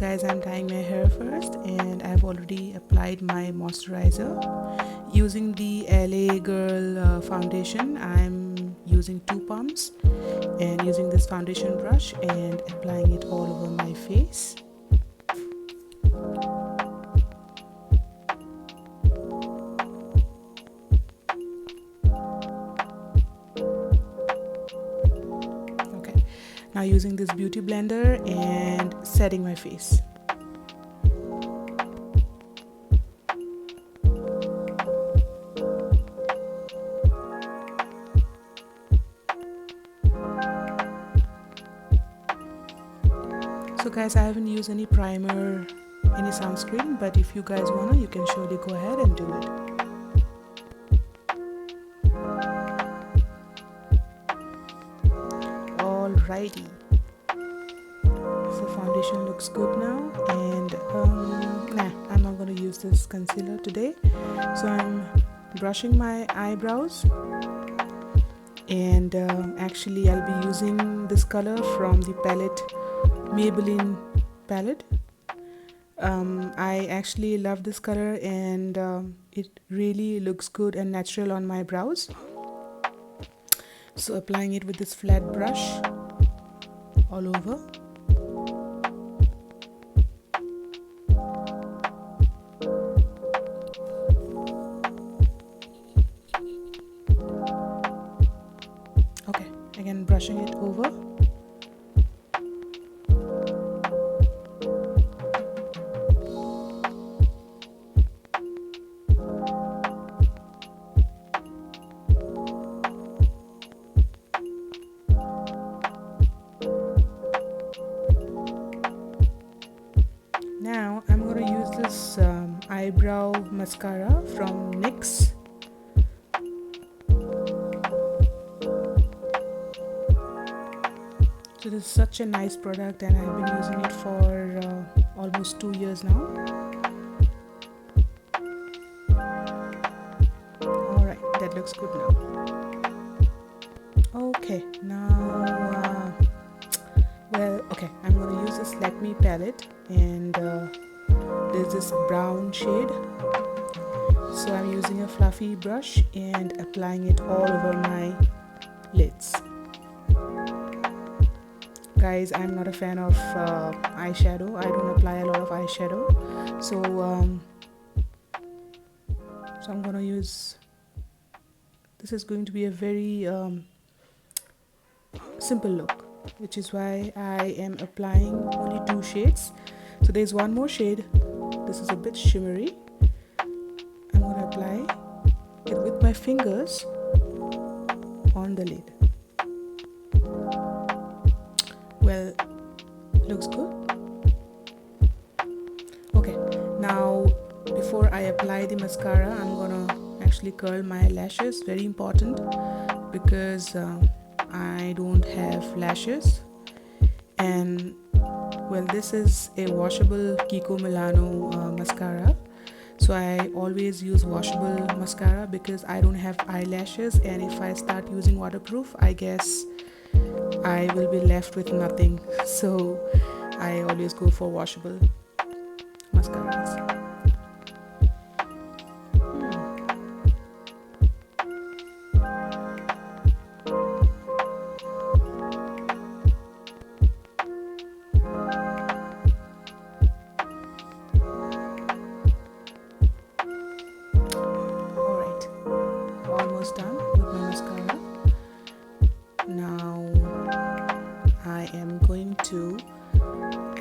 guys, I'm tying my hair first, and I've already applied my moisturizer using the LA Girl foundation. I'm using 2 pumps and using this foundation brush and applying it all over my face. Okay, now using this beauty blender and setting my face. So guys, I haven't used any primer, any sunscreen, but if you guys wanna, you can surely go ahead and do it. Alrighty, so foundation looks good now, and I'm not gonna use this concealer today. So I'm brushing my eyebrows, and actually I'll be using this color from the palette, Maybelline palette. I actually love this color, and it really looks good and natural on my brows. So applying it with this flat brush all over. Okay, again brushing it over. Now I'm going to use this eyebrow mascara from NYX. So this is such a nice product, and I've been using it for almost 2 years now. Alright, that looks good now. Okay, now I'm going to use this Lakme palette, and there's this brown shade. So I'm using a fluffy brush and applying it all over my lids. Guys, I'm not a fan of eyeshadow. I don't apply a lot of eyeshadow, so I'm going to use, this is going to be a very simple look, which is why I am applying only 2 shades. So there's one more shade. This is a bit shimmery. I'm going to apply it with my fingers on the lid. Well, looks good. Okay, now before I apply the mascara, I'm gonna actually curl my lashes. Very important, because I don't have lashes. And well, this is a washable Kiko Milano mascara, so I always use washable mascara because I don't have eyelashes, and if I start using waterproof, I guess I will be left with nothing. So I always go for washable mascaras. Alright, almost done with my mascara. Now I am going to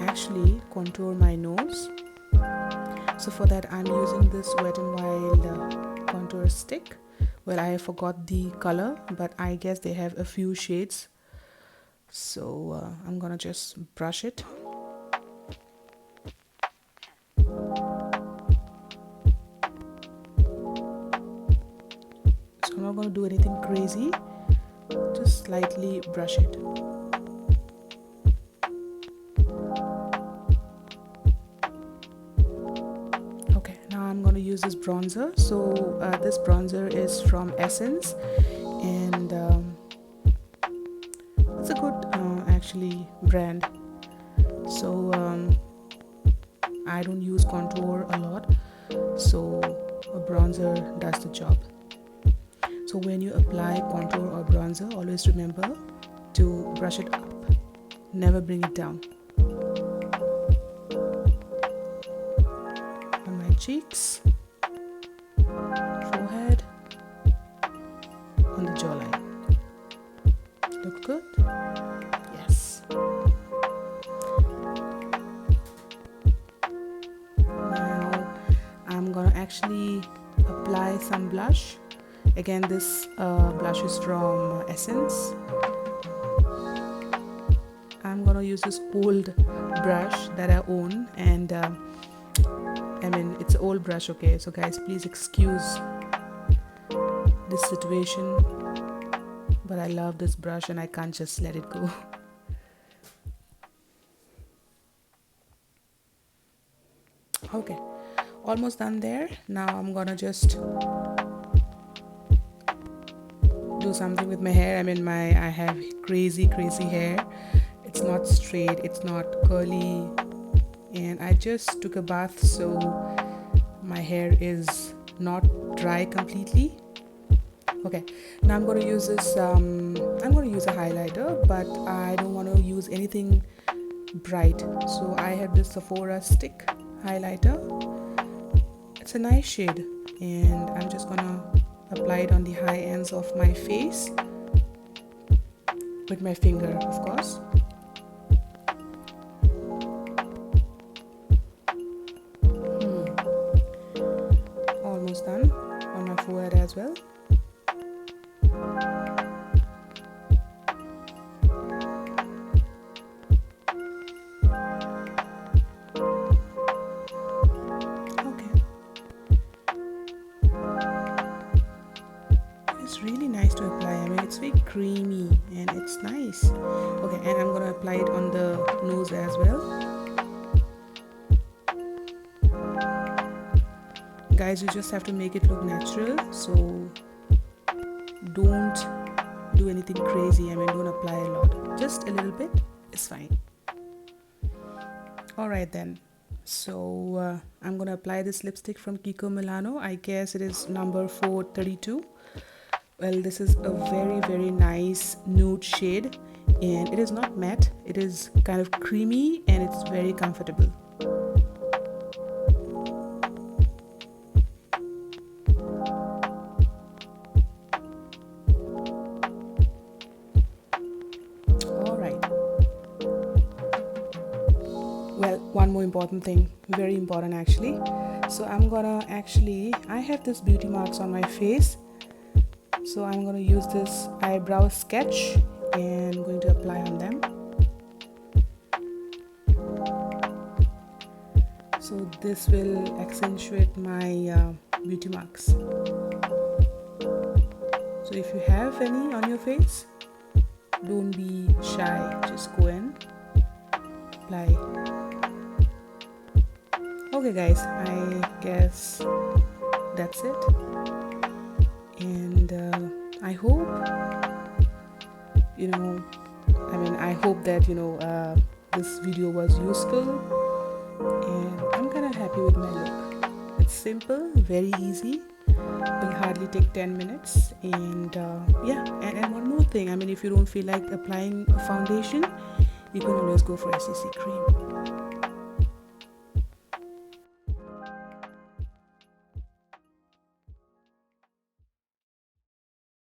actually contour my nose. So for that, I'm using this Wet n Wild contour stick. Well, I forgot the color, but I guess they have a few shades. So I'm gonna just brush it. So I'm not gonna do anything crazy, just slightly brush it. Okay, now I'm going to use this bronzer. So this bronzer is from Essence, and it's a good actually brand. So I don't use contour a lot, so a bronzer does the job. So when you apply contour or bronzer, always remember to brush it up, never bring it down. On my cheeks, forehead, on the jawline. Look good? Yes. Now I'm gonna actually apply some blush. Again, this blush is from Essence. I'm gonna use this old brush that I own, and I mean, it's an old brush, okay? So guys, please excuse this situation, but I love this brush and I can't just let it go. Okay, almost done there. Now I'm gonna just do something with my hair. I mean, I have crazy hair. It's not straight, it's not curly, and I just took a bath, so my hair is not dry completely. Okay, now I'm going to use this I'm going to use a highlighter, but I don't want to use anything bright, so I have this Sephora stick highlighter. It's a nice shade, and I'm just gonna apply it on the high ends of my face with my finger, of course. Almost done on my forehead as well. It's really nice to apply. I mean, it's very creamy and it's nice. Okay, and I'm gonna apply it on the nose as well. Guys, you just have to make it look natural, so don't do anything crazy. I mean, don't apply a lot, just a little bit is fine. All right then, so I'm gonna apply this lipstick from Kiko Milano. I guess it is number 432. Well, this is a very nice nude shade, and it is not matte, it is kind of creamy, and it's very comfortable. All right. Well, one more important thing, very important actually. So I'm gonna I have this beauty marks on my face. So I'm going to use this eyebrow sketch and I'm going to apply on them. So this will accentuate my beauty marks. So if you have any on your face, don't be shy, just go in, apply. Okay guys, I guess that's it. And I hope, I hope that, this video was useful, and I'm kind of happy with my look. It's simple, very easy, will hardly take 10 minutes, and and one more thing, I mean, if you don't feel like applying a foundation, you can always go for SCC cream.